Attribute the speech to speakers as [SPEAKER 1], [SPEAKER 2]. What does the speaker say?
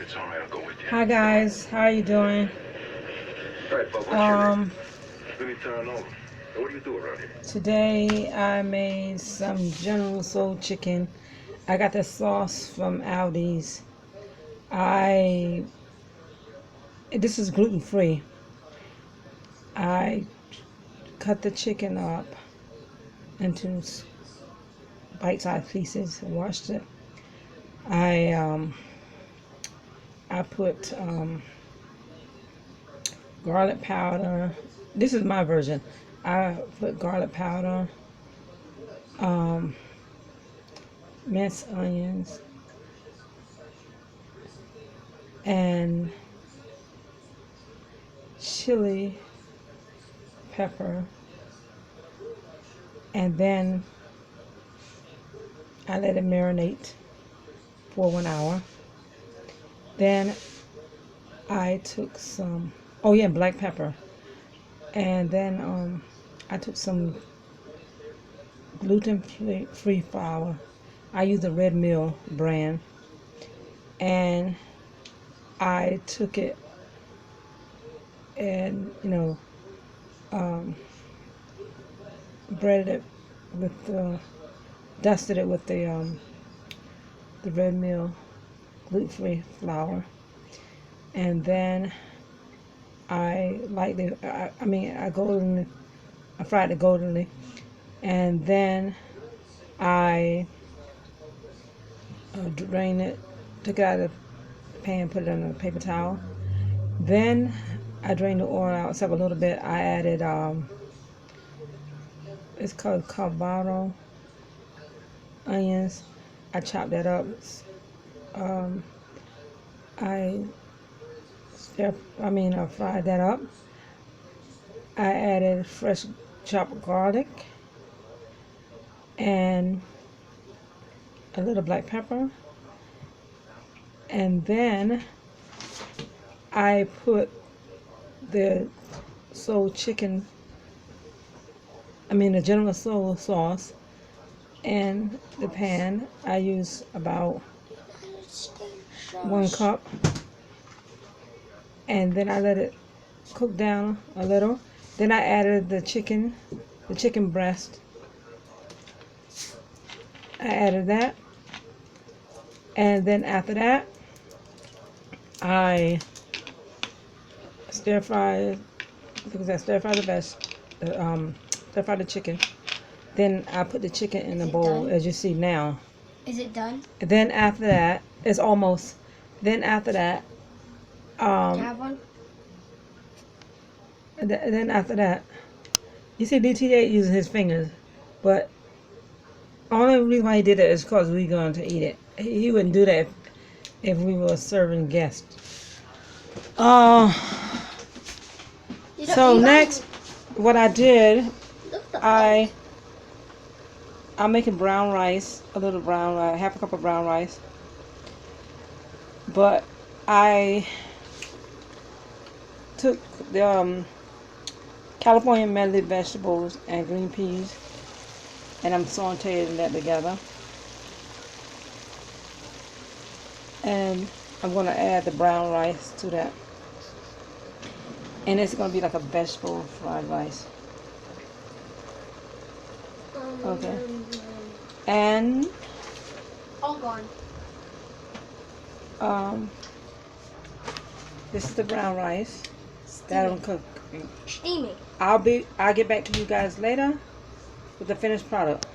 [SPEAKER 1] it's all right, I'll go with you.
[SPEAKER 2] Hi guys, how are you doing?
[SPEAKER 1] All right, Bob, what's your name? Let me turn over. What do you do around here?
[SPEAKER 2] Today I made some General Tso Chicken. I got the sauce from Aldi's. This is gluten free. I cut the chicken up into bite-sized pieces and washed it. I put garlic powder. This is my version. I put garlic powder, minced onions, and chili pepper, and then I let it marinate for 1 hour. Then I took some, oh yeah, black pepper, and then I took some gluten-free flour. I use the Red Mill brand, and I took it and breaded it with dusted it with the Red Mill gluten-free flour, and then I fried it goldenly, and then I drained it, took it out of the pan, put it on a paper towel. Then I drained the oil out except a little bit. I added it's called cavado onions. I chopped that up. I fried that up. I added fresh chopped garlic and a little black pepper, and then I put the the General Tso sauce in the pan. I use about 1 cup, and then I let it cook down a little. Then I added the chicken breast. I added that, and then after that, I stir fry the chicken. Then I put the chicken in the bowl, as you see now.
[SPEAKER 3] Is it done?
[SPEAKER 2] Then after that, it's almost. Then after that,
[SPEAKER 3] Do you have one?
[SPEAKER 2] then after that, you see DTA using his fingers, but the only reason why he did it is because we're going to eat it. He wouldn't do that if we were serving guests. So next, what I did, I'm making brown rice, a little brown rice, half a cup of brown rice. But I took the California medley vegetables and green peas, and I'm sauteing that together. And I'm going to add the brown rice to that. And it's going to be like a vegetable fried rice. Okay. And
[SPEAKER 3] all gone.
[SPEAKER 2] This is the brown rice. That'll cook.
[SPEAKER 3] Steaming.
[SPEAKER 2] I'll get back to you guys later with the finished product.